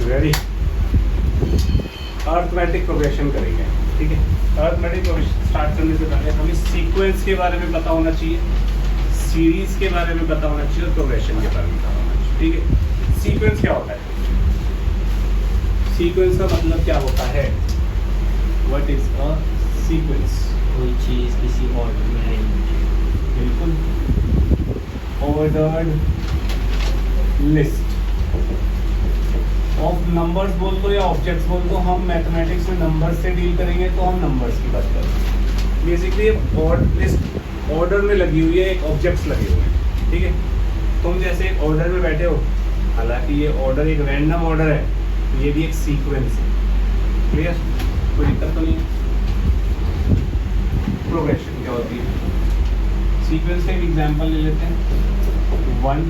Ready. Arithmetic progression करेंगे, ठीक है। अर्थमेटिक प्रोग्रेशन स्टार्ट करने से पहले हमें सीक्वेंस के बारे में पता होना चाहिए, सीरीज के बारे में पता होना चाहिए और प्रोग्रेशन के बारे में पता होना चाहिए, ठीक है। सीक्वेंस क्या होता है? सीक्वेंस का मतलब क्या होता है? What is a sequence? कोई चीज किसी ऑर्डर में है। बिल्कुल, ऑर्डर्ड लिस्ट ऑफ नंबर्स बोल दो या ऑब्जेक्ट्स बोल दो। हम मैथमेटिक्स में नंबर्स से डील करेंगे तो हम नंबर्स की बात करेंगे। बेसिकली लिस्ट ऑर्डर में लगी हुई है, एक ऑब्जेक्ट्स लगे हुए हैं, ठीक है। तुम जैसे एक ऑर्डर में बैठे हो, हालांकि ये ऑर्डर एक रैंडम ऑर्डर है, तो ये भी एक सीक्वेंस है। क्लियर? कोई दिक्कत तो नहीं है। प्रोग्रेशन क्या होती है? सीक्वेंस का एक एग्जांपल ले लेते हैं। 1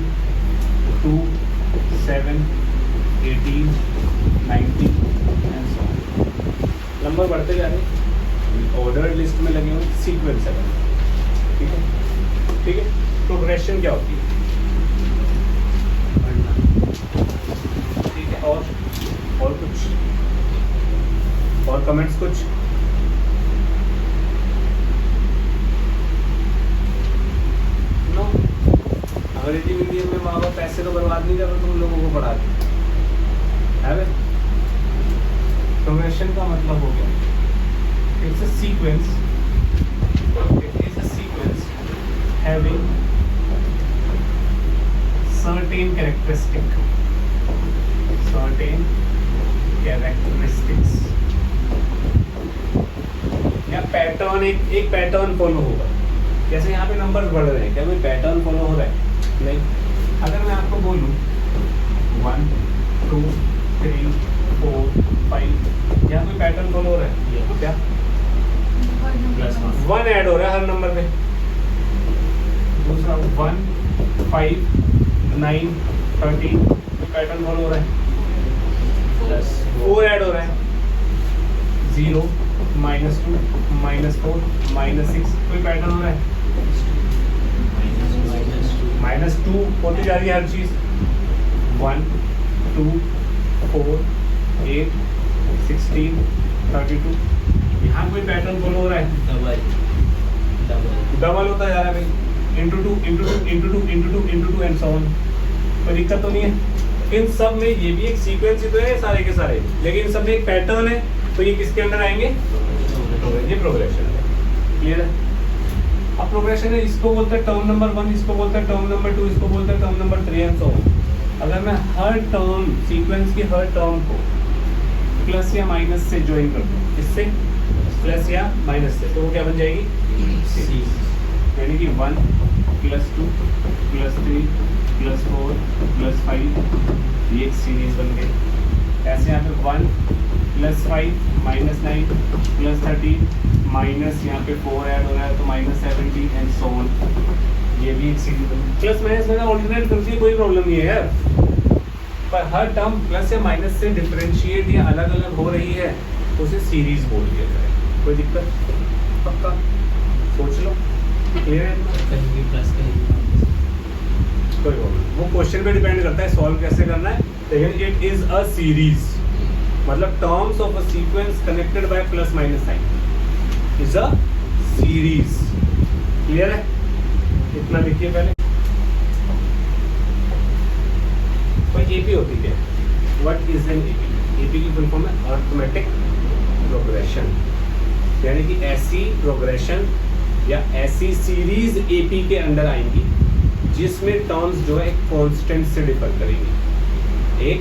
2 7 18 19 एंड सो ऑन। नंबर बढ़ते जा रहे हैं, ऑर्डर लिस्ट में लगे हुए सीक्वेंस है, ठीक है। ठीक है, प्रोग्रेशन क्या होती है? बढ़ना, ठीक है। और कुछ और कमेंट्स कुछ? नो। अंग्रेजी मीडियम में माँ बाप पैसे तो बर्बाद नहीं कर रहे तुम लोगों को पढ़ा के, है ना? प्रोग्रेशन का मतलब हो गया it's a sequence, it is a sequence having certain characteristics या पैटर्न, एक पैटर्न फॉलो होगा। जैसे यहाँ पे नंबर्स बढ़ रहे हैं, क्या कोई पैटर्न फॉलो हो रहा है? नहीं। अगर मैं आपको बोलूँ 1 2 3 4 5, यहाँ कोई पैटर्न फॉलो हो रहा है? क्या? 1 ऐड हो रहा है हर नंबर पे। दूसरा 1 5 9 13, कोई पैटर्न फॉलो हो रहा है? 4 ऐड हो रहा है। 0 -2 -4 -6, कोई पैटर्न हो रहा है? -2 होती जा रही है हर चीज। 1 2 4 8 16 32, यहाँ कोई पैटर्न फॉलो हो रहा है? डबल होता जा रहा है भाई, into 2 into 2 into 2 into 2 into 2 and so on. कोई दिक्कत तो नहीं है? इन सब में ये भी एक सीक्वेंस ही तो है सारे के सारे, लेकिन इन सब में एक पैटर्न है, तो ये किसके अंदर आएंगे? ये प्रोग्रेशन है। क्लियर है? अब प्रोग्रेशन है, इसको बोलते हैं टर्म नंबर 1, इसको बोलते हैं टर्म नंबर 2, इसको बोलते हैं term number 3 and so on. अगर मैं हर टर्म, सीक्वेंस की हर टर्म को प्लस या माइनस से ज्वाइन कर दूँ, इससे प्लस या माइनस से, तो वो क्या बन जाएगी? यानी कि 1 +2 +3 +4 +5, ये एक सीरीज बन गई। ऐसे यहाँ पे 1 +5 -9 +13 माइनस यहाँ पे 4 ऐड हो रहा है तो -17 एंड सो ऑन, ये भी एक सीरीज बन गई। प्लस माइनस में ऑल्टरनेट करती है, कोई प्रॉब्लम नहीं है यार, पर हर टर्म प्लस या माइनस से डिफरेंशिएट या अलग अलग हो रही है तो उसे सीरीज बोल दिया जाए। कोई दिक्कत? पक्का? सोच लो। क्लियर है? कहीं प्लस कहीं कोई प्रॉब्लम, वो क्वेश्चन पे डिपेंड करता है सॉल्व कैसे करना है। लेकिन इट इज अ सीरीज, मतलब terms of a sequence connected by plus minus sign is a series. Clear है? इतना लिखिए पहले। तो एपी होती है, what is an AP? AP की फुल फॉर्म है अर्थमेटिक प्रोग्रेशन, यानी कि ऐसी प्रोग्रेशन या ऐसी सीरीज एपी के अंदर आएंगी जिसमें टर्म्स जो है एक कांस्टेंट से डिफर करेंगी, एक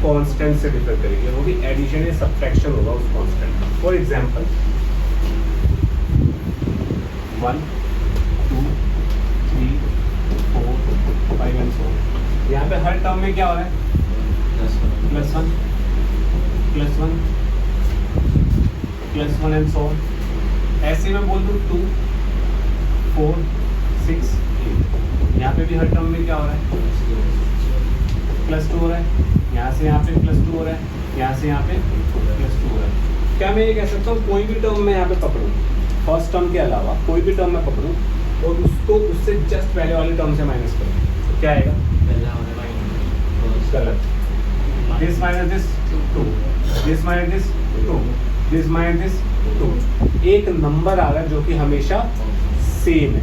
कांस्टेंट से डिफर करेंगे, वो भी एडिशन या सब्ट्रैक्शन होगा उस कांस्टेंट का। For example 1 2 3 4 5 and so on. यहाँ पे हर टर्म में क्या हो रहा है? +1 +1 एंड सो ऑन। ऐसे में बोल दूँ 2 4 6 8, यहाँ पे भी हर टर्म में क्या हो रहा है? +2 हो रहा है, यहाँ से यहाँ पे +2 हो रहा है, यहाँ से यहाँ पे +2 हो रहा है। क्या मैं ये कह सकता हूँ कोई भी टर्म मैं यहाँ पे पकड़ूँ, फर्स्ट टर्म के अलावा कोई भी टर्म मैं पकड़ूँ और उसको उससे जस्ट पहले वाले टर्म से माइनस करूँ, तो क्या आएगा? पहला वाला गलत। This minus this 2, this minus this 2, this minus this 2। एक नंबर आ रहा है जो कि हमेशा सेम है।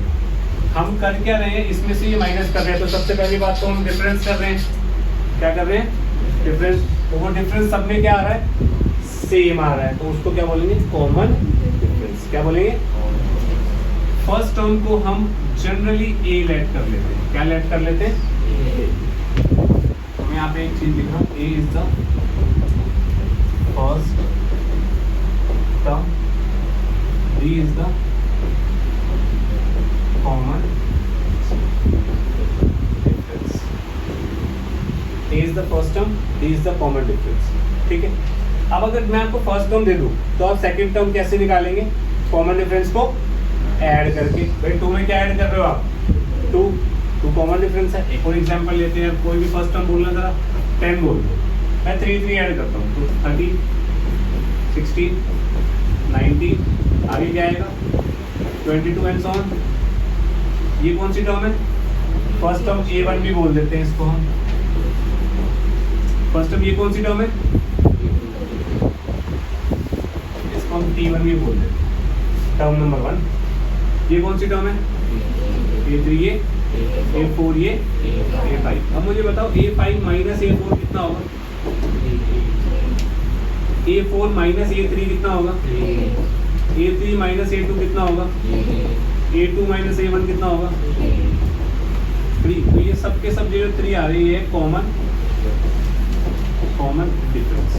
हम कर क्या रहे हैं, इसमें से ये माइनस कर रहे हैं, तो सबसे पहली बात तो हम डिफरेंस कर रहे हैं। क्या कर रहे हैं? डिफरेंस। तो वो डिफरेंस सब में क्या आ रहा है? सेम आ रहा है, तो उसको क्या बोलेंगे? Common difference. क्या बोलेंगे? फर्स्ट टर्म को हम जनरली ए लेट कर लेते हैं। क्या लेट कर लेते हैं? तो मैं यहाँ पे एक चीज लिख रहा हूँ, A is the first term, B is the common difference. A is the first term, B is the common difference. ठीक है। अब अगर मैं आपको फर्स्ट टर्म दे दूं तो आप सेकंड टर्म कैसे निकालेंगे? कॉमन डिफरेंस को ऐड करके। भाई 2 में क्या ऐड कर रहे हो आप? 2 कॉमन डिफरेंस है। एक और एग्जांपल लेते हैं, कोई भी फर्स्ट टर्म बोलना जरा। 10 बोल दो, मैं 3 ऐड करता हूँ, तो 30, 60, 90, आगे क्या आएगा? 22 एंड सो ऑन। ये कौन सी टर्म है? फर्स्ट टर्म A1 भी बोल देते हैं इसको हम। फर्स्ट टर्म ये कौन सी टर्म है? इसको हम T1 भी बोल देते हैं, टर्म नंबर 1। ये कौन सी टर्म है? A3 ये, A4 ये, A5। अब मुझे बताओ A5 माइनस A4 कितना होगा? A4 माइनस A3 कितना होगा? A3 माइनस A2 कितना होगा? A2 माइनस A1 कितना होगा? 3। तो ये सब के सब जो 3 आ रही है कॉमन डिफरेंस।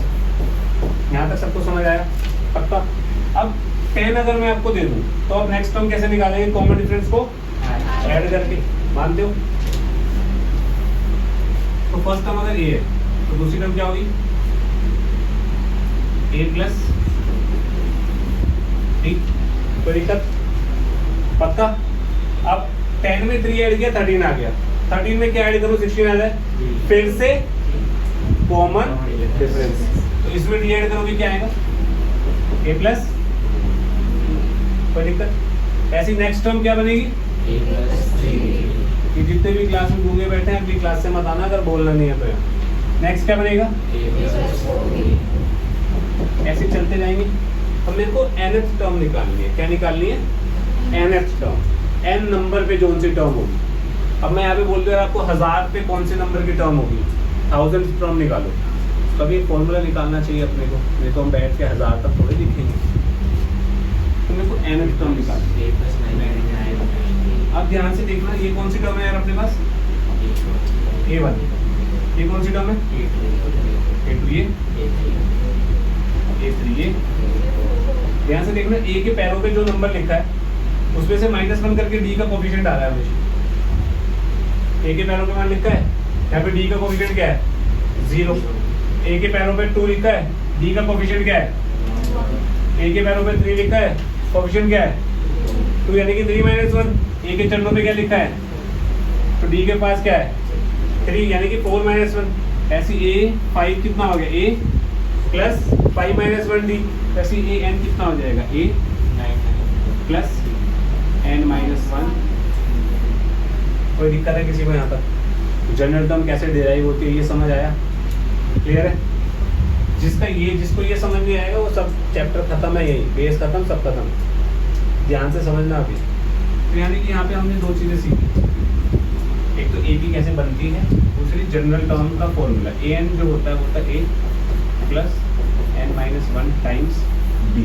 यहाँ तक सबको समझ आया? पक्का? अब 10 अगर मैं आपको दे दूं तो आप नेक्स्ट टर्म कैसे निकालेंगे? कॉमन डिफरेंस को ऐड करके। मानते हो? तो फर्स्ट टर्म अगर A है तो दूसरी टर्म क्या होगी? A plus B। कोई दिक्कत? पक्का? अब 10 में 3 ऐड किया, 13 आ गया। 13 में क्या ऐड करूँ? 16 आ जाए। फिर से कॉमन डिफरेंस, तो इसमें D ऐड करोगे क्या आएगा? A plus. कोई दिक्कत? ऐसी नेक्स्ट टर्म क्या बनेगी? ये जितने भी क्लास में गूंगे बैठे हैं अगली क्लास से मत आना अगर बोलना नहीं है तो। नेक्स्ट क्या बनेगा? ऐसे चलते जाएंगे। अब मेरे को nth टर्म निकालनी है। क्या निकालनी है? nth term. n नंबर पे कौन सी टर्म होगी? अब मैं यहाँ पे बोल दूँ आपको 1000 पे कौन से नंबर की टर्म होगी? 1000 टर्म निकालो। कभी एक फॉर्मूला निकालना चाहिए अपने को, नहीं तो हम बैठ के 1000 तक थोड़े लिखेंगे। तो मेरे को nth टर्म निकालनी है। अब ध्यान से देखना, ये कौन सी टर्म है यार अपने पास? A1। ये कौन सी टर्म है? A2 ये, A3 ये। ध्यान से देखना, A के पैरों पे जो नंबर लिखा है उसमें से -1 करके D का कोफिशिएंट आ रहा है हमेशा। A के पैरों पे मान लिखा है, यहाँ पे D का कोफिशिएंट क्या है? 0। A के पैरों पे 2 लिखा है, D का कोफिशिएंट क्या है? A के पैरों पे 3 लिखा है, कोफिशिएंट क्या है? 2, यानी कि 3 - 1। A के चरणों पे क्या लिखा है? तो D के पास क्या है? 3, यानी कि 4 - 1। ऐसी A5 कितना हो गया? A plus 5 - 1D। ऐसी AN कितना हो जाएगा? A plus n - 1। कोई दिक्कत है किसी को यहाँ तक? जनरल टर्म कैसे डिराइव होती है ये समझ आया? क्लियर है? जिसको ये समझ नहीं आएगा वो सब चैप्टर खत्म है, यही बेस खत्म, सब खत्म। ध्यान से समझना अभी। तो यानी कि यहाँ पे हमने 2 चीज़ें सीखी। एक तो ए बी कैसे बनती है, दूसरी जनरल टर्म का फॉर्मूला। an जो होता है वो होता है a plus n - 1 times d।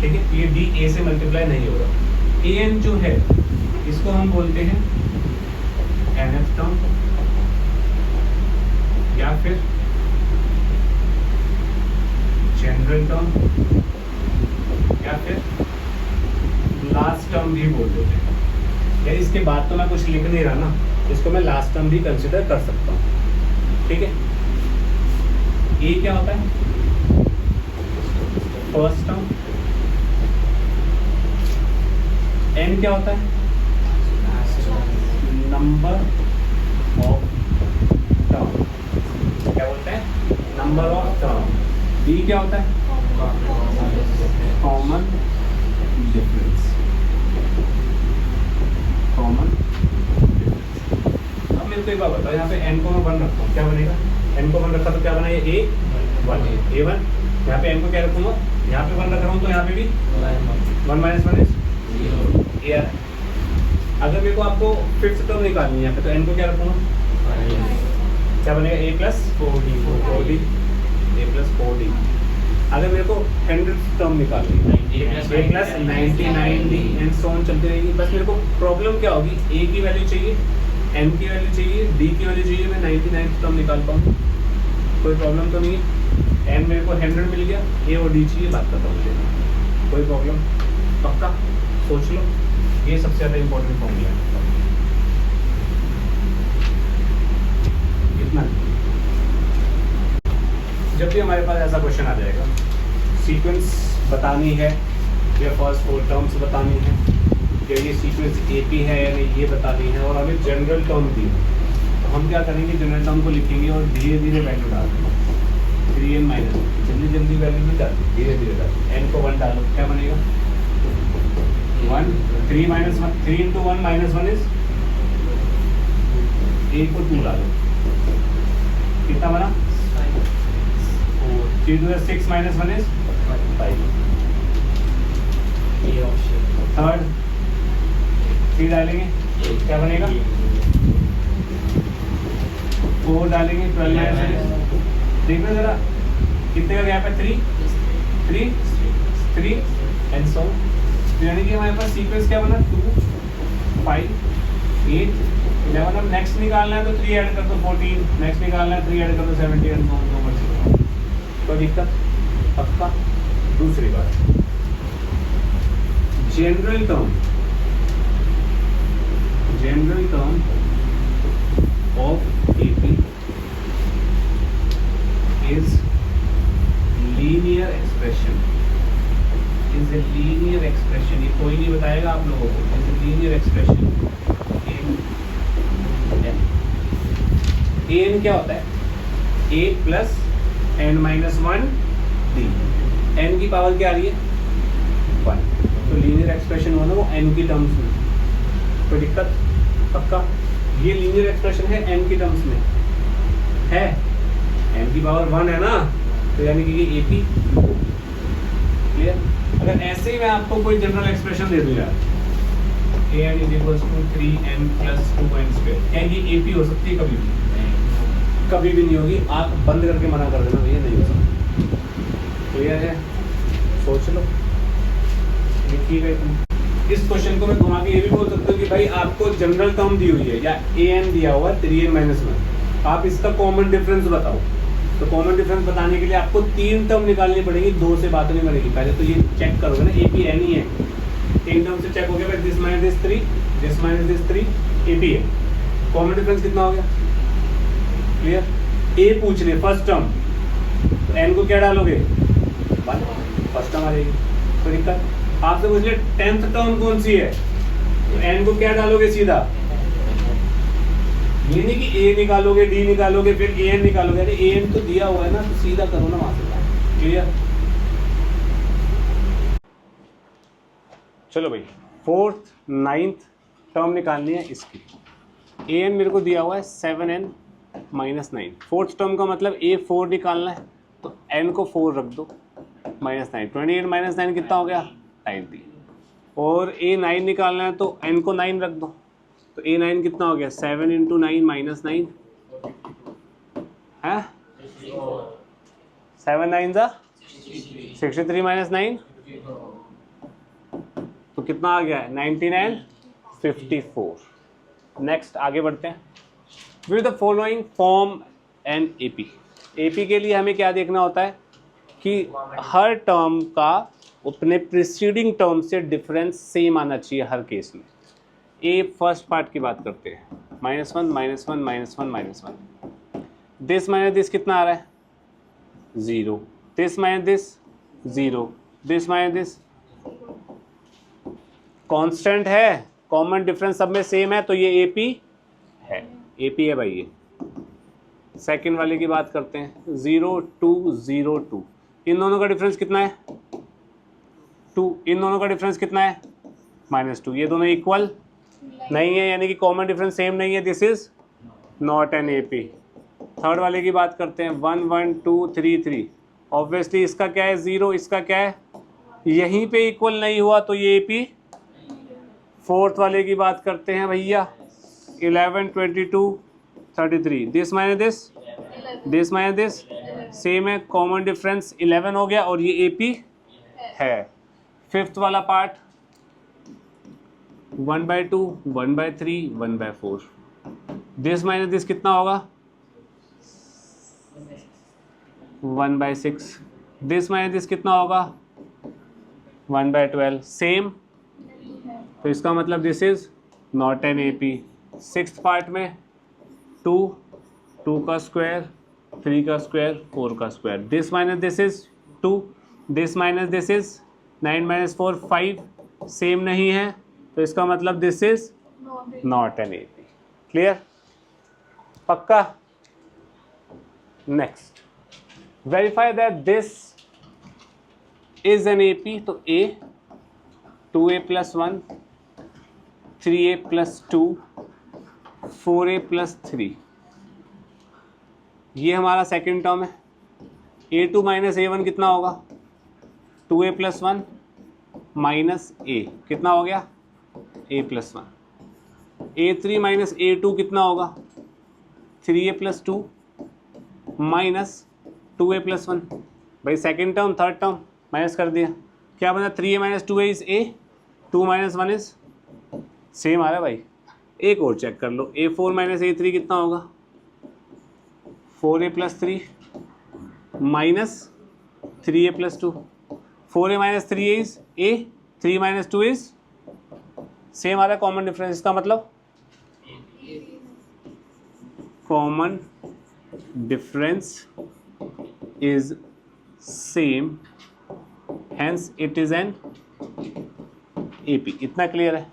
ठीक है? ये d a से मल्टीप्लाई नहीं होगा। an जो है इसको हम बोलते हैं nth टर्म या फिर जनरल टर्म या फिर लास्ट टर्म भी बोल देते हैं। यार इसके बाद तो मैं कुछ लिख नहीं रहा ना, इसको मैं लास्ट टर्म भी कंसिडर कर सकता हूँ। ठीक है? ए क्या होता है? First term. एन क्या होता है? Number of term. क्या बोलते हैं? Number of term. डी क्या होता है? Common difference. Common difference. अब मेरे को एक बात बताओ, यहाँ पे n को मैं 1 रखता हूँ, क्या बनेगा? n को 1 रखा तो क्या बना ये a1 a1। यहाँ पे n को क्या रखूंगा, यहाँ पे 1 रख रहा हूँ तो यहाँ पे भी 1 माइनस 1 इज a। अगर मेरे को आपको फिफ्थ टर्म निकालनी है यहाँ पे तो n को क्या रखूंगा, क्या बनेगा a plus 4d a plus 4d। अगर मेरे को 100th टर्म निकालनी है a plus 99d and so on चलती रहेगी। बस मेरे को प्रॉब्लम क्या होगी, a की वैल्यू चाहिए, n की वैल्यू चाहिए, d की वैल्यू चाहिए, मैं 99th टर्म निकाल पाऊँ, कोई प्रॉब्लम तो नहीं है। n मेरे को 100 मिल गया, a और d चाहिए, बात करता हूँ, कोई प्रॉब्लम पक्का, सोच लो, ये सबसे ज़्यादा इम्पोर्टेंट फॉर्मूला है। इतना जब भी हमारे पास ऐसा क्वेश्चन आ जाएगा, सीक्वेंस बतानी है या फर्स्ट 4 टर्म्स बतानी है या ये सीक्वेंस AP है या नहीं ये बतानी है, और हमें जनरल टर्म दी है, तो हम क्या करेंगे, जनरल टर्म को लिखेंगे और धीरे धीरे वैल्यू डाल देंगे, 3n माइनस, जल्दी जल्दी वैल्यू भी डाल, धीरे धीरे डाल, n को 1 डालो, क्या बनेगा 1, 3 minus 1, 3 into 1 minus 1 is, a को 2 डालो, कितना बना 3 to 6 minus 1 is 5। थर्ड 3 डालेंगे क्या बनेगा 4 डालेंगे 12 माइनस, देखना जरा कितने का गैप है, 3 एंड सो, यानी कि हमारे पास सीक्वेंस क्या बना 2 5 8 11। अब नेक्स्ट निकालना है तो 3 ऐड कर दो 14, नेक्स्ट निकालना है 3 ऐड कर दो 17 एंड सो ऑन, कोई दिक्कत पक्का। दूसरी बात, general term of AP is linear expression, ये कोई नहीं बताएगा आप लोगों को, is a linear expression an क्या होता है, a plus n minus 1 d, n की पावर क्या आ रही है 1, तो लीनियर एक्सप्रेशन होना वो n की टर्म्स में, कोई दिक्कत पक्का। ये लीनियर एक्सप्रेशन है n की टर्म्स में है, n की पावर 1 है ना, तो यानी कि ये AP क्लियर। अगर ऐसे ही मैं आपको कोई जनरल एक्सप्रेशन दे दूँ यार, an is equals to 3n plus 2n square, क्या ये AP हो सकती है कभी भी, कभी भी नहीं होगी, आंख बंद करके मना कर देना भैया नहीं हो सकता, क्लियर है, सोच लो, लिखिएगा। इस क्वेश्चन को मैं घुमा के ये भी बोल सकता हूँ कि भाई आपको जनरल टर्म दी हुई है या an दिया हुआ 3n माइनस 1, आप इसका कॉमन डिफरेंस बताओ, तो कॉमन डिफरेंस बताने के लिए आपको 3 टर्म निकालनी पड़ेगी, 2 से बात नहीं बनेगी। पहले तो ये चेक करोगे ना AP n ही है, 3 टर्म से चेक हो गया, this minus this 3, this minus this 3 AP है, कॉमन डिफरेंस कितना हो गया क्लियर। A पूछ रहे फर्स्ट टर्म, तो n को क्या डालोगे 1, फर्स्ट टर्म आ जाएगी, कोई दिक्कत। आपसे पूछ ले 10th टर्म कौन सी है, तो n को क्या डालोगे सीधा, ये नहीं कि a निकालोगे d निकालोगे फिर an निकालोगे, अरे an तो दिया हुआ है ना, तो सीधा करो ना वहां से, क्लियर। चलो भाई 4th 9th टर्म निकालनी है इसकी, an मेरे को दिया हुआ है 7n माइनस 9, 4th टर्म का मतलब a4 निकालना है, तो n को 4 रख दो माइनस 9, 28 माइनस 9 कितना हो गया 90, और a9 निकालना है तो n को 9 रख दो, तो a9 कितना हो गया 7 इंटू 9 माइनस 9 है 7 9 जा 63 माइनस 9, तो कितना आ गया 99 54। नेक्स्ट आगे बढ़ते हैं, with the following form and AP। AP के लिए हमें क्या देखना होता है कि हर टर्म का अपने प्रीसीडिंग टर्म से डिफरेंस सेम आना चाहिए हर केस में। A फर्स्ट पार्ट की बात करते हैं, -1 -1 -1 -1, दिस माइनस दिस कितना आ रहा है 0, this minus this 0, this minus this constant है, कॉमन डिफरेंस सब में सेम है, तो ये AP है, AP है भाई ये। सेकंड वाले की बात करते हैं, 0 2 0 2, इन दोनों का डिफरेंस कितना है 2, इन दोनों का डिफरेंस कितना है -2, ये दोनों इक्वल नहीं है, यानी कि कॉमन डिफरेंस सेम नहीं है, this is not an AP। Third वाले की बात करते हैं 1 1 2 3 3। ऑब्वियसली इसका क्या है 0, इसका क्या है, यहीं पे इक्वल नहीं हुआ तो ये AP। फोर्थ वाले की बात करते हैं भैया 11 22 33। This minus this minus this same है, कॉमन डिफरेंस 11 हो गया और ये AP है। फिफ्थ वाला पार्ट 1/2 1/3 1/4। दिस माइनस दिस कितना होगा 1/6। दिस माइनस दिस कितना होगा 1/12। सेम, तो इसका मतलब this is not an AP। Sixth part में 2 2 का स्क्वायर 3 का स्क्वायर 4 का square. This minus this is 2, this minus this is 9 - 4 5। Same नहीं है तो इसका मतलब this is not an AP। Clear, पक्का। Next, verify that this is an AP। तो A 2A + 1 3A + 2 4A + 3, ये हमारा सेकेंड टर्म है। A2 - A1 कितना होगा 2A + 1 - A कितना हो गया A + 1। A3 - A2 कितना होगा 3A + 2 - 2A + 1। भाई second term third term minus कर दिया, क्या बना 3A - 2A is A, 2 - 1 is same आ रहा है भाई। एक और चेक कर लो, A4 - A3 कितना होगा 4A + 3 - 3A + 2। 4A - 3A is A, 3 - 2 is same आ रहा है, कॉमन डिफरेंस। इसका मतलब common difference is same, hence it is an AP। इतना क्लियर है।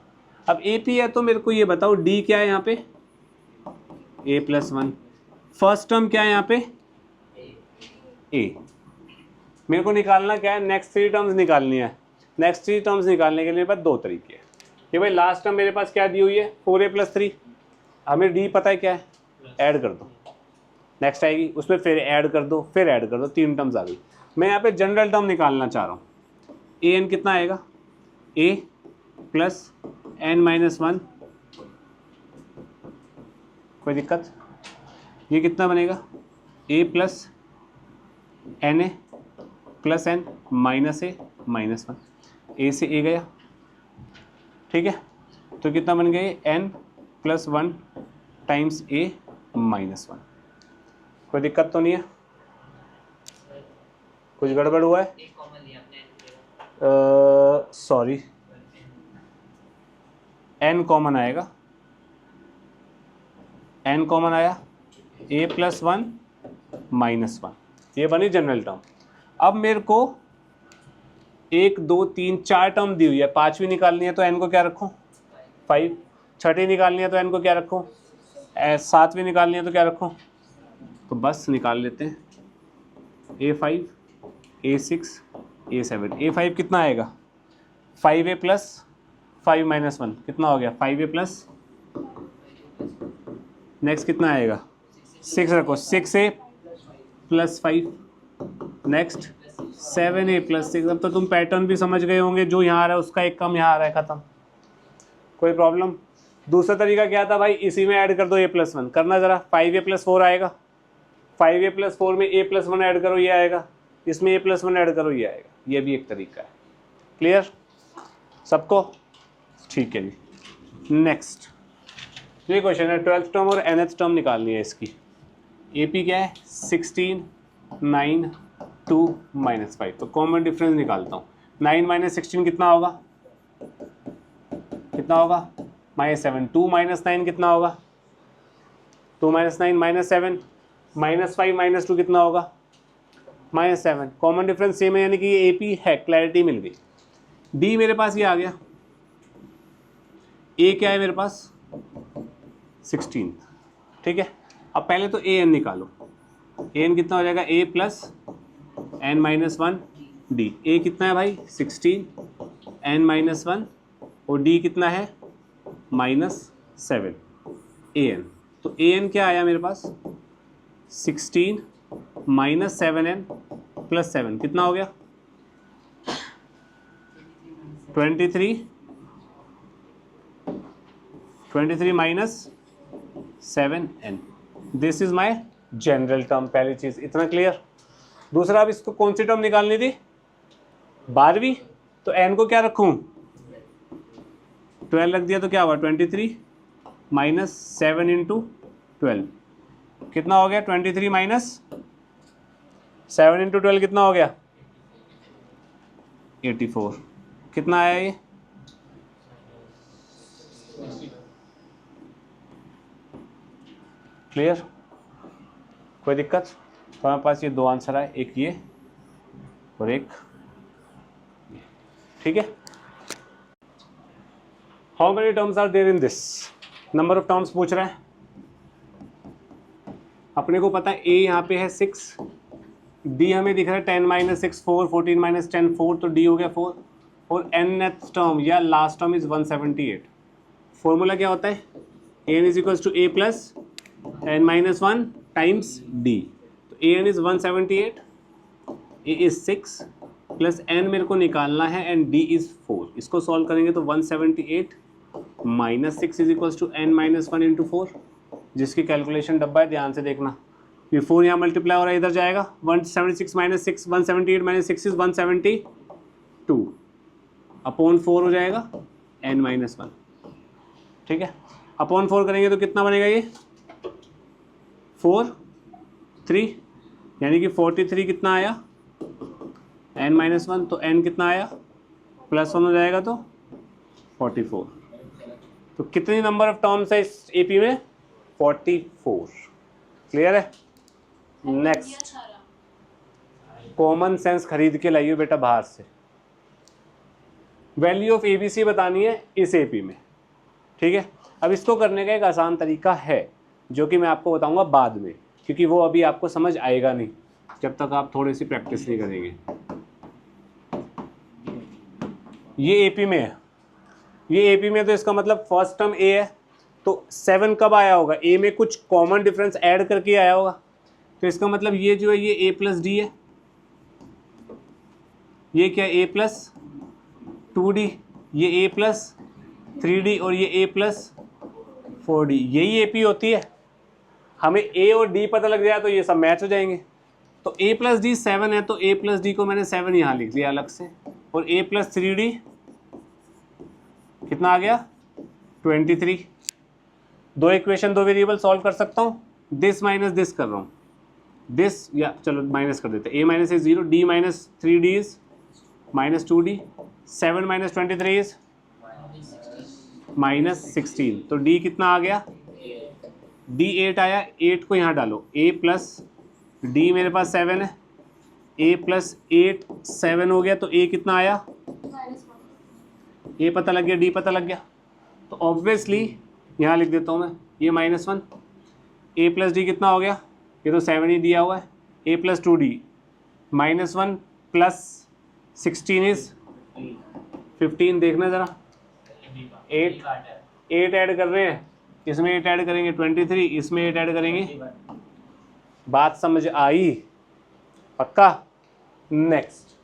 अब AP है तो मेरे को ये बताओ D क्या है यहाँ पे A + 1। फर्स्ट टर्म क्या है यहाँ पे A। मेरे को निकालना क्या है, नेक्स्ट 3 टर्म्स निकालनी है। नेक्स्ट 3 टर्म्स निकालने के लिए मेरे पास 2 तरीके हैं। ये भाई लास्ट टर्म मेरे पास क्या दी हुई है 4A + 3, हमें D पता है क्या है, ऐड कर दो। नेक्स्ट आएगी उसमें फिर ऐड कर दो, फिर ऐड कर दो, 3 टर्म्स आ गई। मैं यहाँ पे जनरल टर्म निकालना चाह रहा हूँ। AN कितना आएगा A + n - 1, कोई दिक्कत, ये कितना बनेगा A + NA + n - A - 1। A से A गया, ठीक है, तो कितना बन गए n + 1 टाइम्स A - 1। कोई दिक्कत तो नहीं है, कुछ गड़बड़ हुआ है सॉरी, n कॉमन आएगा, n कॉमन आया A + 1 - 1, ये बनी जनरल टर्म। अब मेरे को 1 2 3 4 टर्म दी हुई है, पांचवी निकालनी है तो n को क्या रखूं 5, छठी निकालनी है तो n को क्या रखूं, सातवीं निकालनी है तो क्या रखूं, तो बस निकाल लेते हैं A5 A6 A7। A5 कितना आएगा 5A + 5 - 1 कितना हो गया 5A +, नेक्स्ट कितना आएगा 6 रखो, 6A + 5, नेक्स्ट 7A + 6। अब तो तुम पैटर्न भी समझ गए होंगे, जो यहाँ आ रहा है उसका एक कम यहाँ आ रहा है, खत्म, कोई प्रॉब्लम। दूसरा तरीका क्या था भाई, इसी में ऐड कर दो A + 1, करना ज़रा 5A + 4 आएगा, 5A + 4 में A + 1 ऐड करो ये आएगा, इसमें A + 1 ऐड करो ये आएगा, ये भी एक तरीका है। क्लियर सबको, ठीक है जी। नेक्स्ट ये क्वेश्चन है 12th टर्म और nth टर्म निकालनी है इसकी। AP क्या है 16 9 2 - 5, तो कॉमन डिफरेंस निकालता हूँ। 9 - 16 कितना होगा, कितना होगा -7। 2 - 9 कितना होगा 2 - 9 -7, -5 - 2 कितना होगा -7। कॉमन डिफरेंस सेम है, यानी कि ये AP है, क्लैरिटी मिल गई। D मेरे पास ये आ गया, A क्या है मेरे पास 16, ठीक है। अब पहले तो AN निकालो, AN कितना हो जाएगा A + n - 1 D। A कितना है भाई 16 n - 1 और D कितना है -7 AN। तो AN क्या आया मेरे पास 16 माइनस 7n प्लस 7 कितना हो गया 23 minus 7n। This is my general term, पहली चीज इतना क्लियर। दूसरा, अब इसको कौन सी टर्म निकालनी थी 12वीं, तो n को क्या रखूं 12 रख दिया तो क्या हुआ 23 माइनस 7 इंटू 12 कितना हो गया 23 माइनस 7 इंटू 12 कितना हो गया 84। कितना आया ये क्लियर, कोई दिक्कत? तो हमारे पास ये दो आंसर आए, एक ये और एक ये, ठीक है। How many terms are there in this, number of terms पूछ रहे हैं। अपने को पता है a यहाँ पे है 6, d हमें दिख रहा है 10 माइनस 6 4, 14 माइनस 10 4, तो d हो गया 4, और nth टर्म या लास्ट टर्म इज 178। फॉर्मूला क्या होता है an is equals to a plus n minus 1 times d, तो an is 178, a is 6 plus n मेरे को निकालना है एंड d इज 4। इसको सॉल्व करेंगे तो 178 minus 6 is equals to n minus 1 into 4, जिसकी कैलकुलेशन डब्बा है, ध्यान से देखना। ये 4 यहाँ मल्टीप्लाई हो रहा है, इधर जाएगा 176 माइनस 6 178 माइनस 6 इज 172 अपॉन 4 हो जाएगा n माइनस 1, ठीक है। अपॉन 4 करेंगे तो कितना बनेगा ये 4 3, यानी कि 43 कितना आया n माइनस 1, तो n कितना आया प्लस 1 हो जाएगा तो 44। तो कितनी नंबर ऑफ टर्म्स है इस एपी में 44। क्लियर है। नेक्स्ट, कॉमन सेंस खरीद के लाइए बेटा बाहर से। वैल्यू ऑफ एबीसी बतानी है इस एपी में, ठीक है। अब इसको करने का एक आसान तरीका है जो कि मैं आपको बताऊंगा बाद में, क्योंकि वो अभी आपको समझ आएगा नहीं जब तक आप थोड़ी सी प्रैक्टिस नहीं करेंगे। ये एपी में है, ये एपी में, तो इसका मतलब फर्स्ट टर्म ए है, तो 7 कब आया होगा ए में कुछ कॉमन डिफरेंस ऐड करके आया होगा, तो इसका मतलब ये जो है ये ए प्लस डी है, ये क्या ए प्लस 2d, ये ए प्लस 3d और ये ए प्लस 4d, यही एपी होती है। हमें ए और डी पता लग जाए तो ये सब मैच हो जाएंगे। तो a प्लस डी 7 है, तो a प्लस डी को मैंने 7 यहाँ लिख लिया अलग से, और a प्लस 3d कितना आ गया 23। दो इक्वेशन दो वेरिएबल सॉल्व कर सकता हूँ, दिस माइनस दिस कर रहा हूँ, दिस या चलो माइनस कर देते हैं, a minus is 0, d minus 3d is minus 2d, 7 minus 23 is minus 16, तो d कितना आ गया d 8 आया, 8 को यहाँ डालो, a प्लस d मेरे पास 7 है, a प्लस 8 7 हो गया, तो a कितना आया a पता लग गया, d पता लग गया, तो ऑब्वियसली यहाँ लिख देता हूँ मैं ये -1, a प्लस डी कितना हो गया, ये तो 7 ही दिया हुआ है, a plus 2d -1 plus 16 is 15, देखना ज़रा 8 ऐड कर रहे हैं, इसमें 8 ऐड करेंगे 23, इसमें 8 ऐड करेंगे, बात समझ आई पक्का। Next,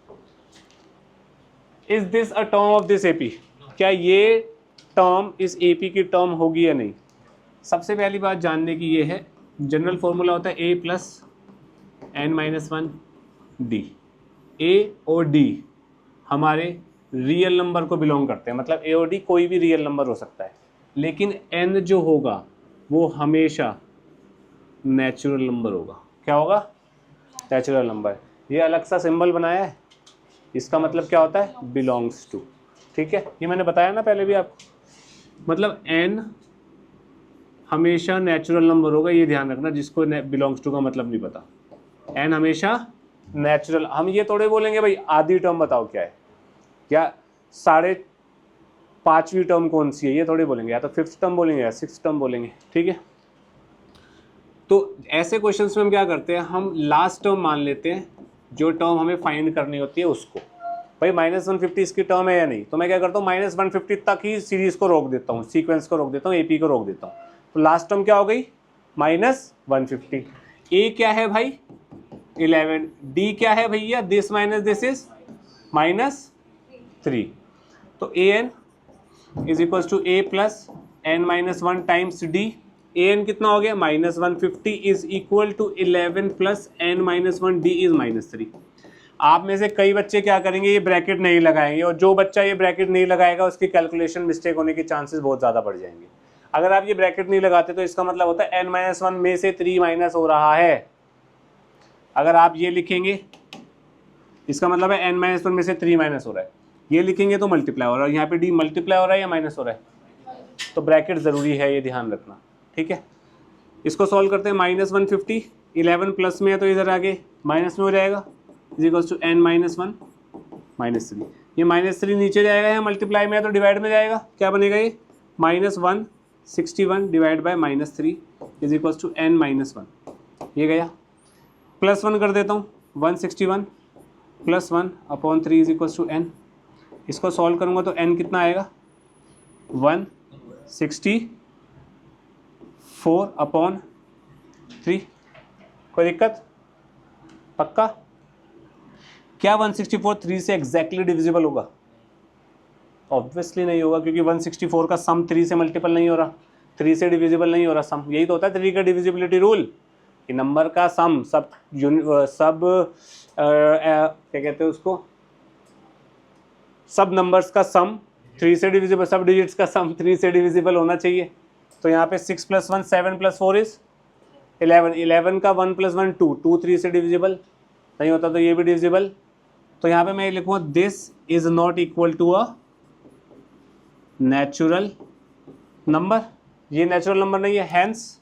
is this a term of this AP, क्या ये टर्म इस एपी की टर्म होगी या नहीं। सबसे पहली बात जानने की ये है, जनरल फॉर्मूला होता है a plus n-1 d। a और d हमारे रियल नंबर को बिलोंग करते हैं, मतलब a और d कोई भी रियल नंबर हो सकता है, लेकिन n जो होगा वो हमेशा नेचुरल नंबर होगा। क्या होगा नेचुरल नंबर। ये अलग सा सिंबल बनाया है, इसका मतलब क्या होता है बिलोंग्स टू, ठीक है। ये मैंने बताया ना पहले भी आपको, मतलब n हमेशा नेचुरल नंबर होगा, ये ध्यान रखना, जिसको बिलोंग्स टू का मतलब नहीं पता। n हमेशा नेचुरल, हम ये थोड़े बोलेंगे भाई आधी टर्म बताओ क्या है, या 5.5वीं टर्म कौन सी है, ये थोड़े बोलेंगे, या तो 5th टर्म बोलेंगे या 6th टर्म बोलेंगे, ठीक है। तो ऐसे क्वेश्चंस में हम क्या करते हैं, हम लास्ट टर्म मान लेते हैं, जो टर्म हमें फाइंड करनी होती है उसको। भाई -150 इसकी टर्म है या नहीं, तो मैं क्या करता हूँ -150 तक ही सीरीज को रोक देता हूँ, सीक्वेंस को रोक देता हूँ, एपी को रोक देता हूँ, तो लास्ट टर्म क्या हो गई -150। ए क्या है भाई 11, डी क्या है भैया दिस माइनस दिस इज -3, तो A N is equal to A plus N minus 1 times D. A N कितना हो गया -150 is equal to 11 plus N minus 1 D is -3। आप में से कई बच्चे क्या करेंगे, ये ब्रैकेट नहीं लगाएंगे, और जो बच्चा ये ब्रैकेट नहीं लगाएगा उसकी कैलकुलेशन मिस्टेक होने के चांसेस बहुत ज़्यादा बढ़ जाएंगे। अगर आप ये ब्रैकेट नहीं लगाते तो इसका मतलब होता है n-1 में से 3 माइनस हो रहा है। अगर आप ये लिखेंगे इसका मतलब है n-1 में से 3 माइनस हो रहा है, ये लिखेंगे तो मल्टीप्लाई हो रहा है, यहाँ पे d मल्टीप्लाई हो रहा है या माइनस हो रहा है, तो ब्रैकेट ज़रूरी है, ये ध्यान रखना, ठीक है। इसको सॉल्व करते हैं, -150 11 प्लस में है तो इधर आगे माइनस में हो जाएगा, इज इक्वल्स टू n-1 -3। ये -3 नीचे जाएगा, या मल्टीप्लाई में है तो डिवाइड में जाएगा, क्या बनेगा ये -161 divide by -3 is equals to n-1, ये गया। +1 कर देता हूँ, 161 + 1 upon 3 is equals to n। इसको सॉल्व करूँगा तो n कितना आएगा 164 अपॉन 3। कोई दिक्कत, पक्का? क्या 164 3 से एग्जैक्टली डिविजिबल होगा? ऑब्वियसली नहीं होगा, क्योंकि 164 का सम 3 से मल्टीपल नहीं हो रहा, 3 से डिविजिबल नहीं हो रहा सम। यही तो होता है 3 का डिविजिबिलिटी रूल, कि नंबर का सम क्या कहते हैं उसको, सब नंबर्स का सम 3 से डिविजिबल, सब डिजिट्स का सम 3 से डिविजिबल होना चाहिए। तो यहाँ पे 6 + 1 7 + 4 इज 11, 11 का 1 + 1 2, 2 3 से डिविजिबल नहीं होता तो ये भी डिविजिबल। तो यहाँ पे मैं लिखूँगा this is not equal to a natural number, ये नेचुरल नंबर नहीं है, hence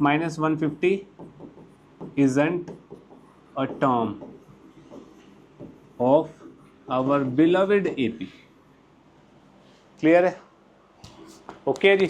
-150 isn't a term of our beloved AP। Clear है? ओके जी।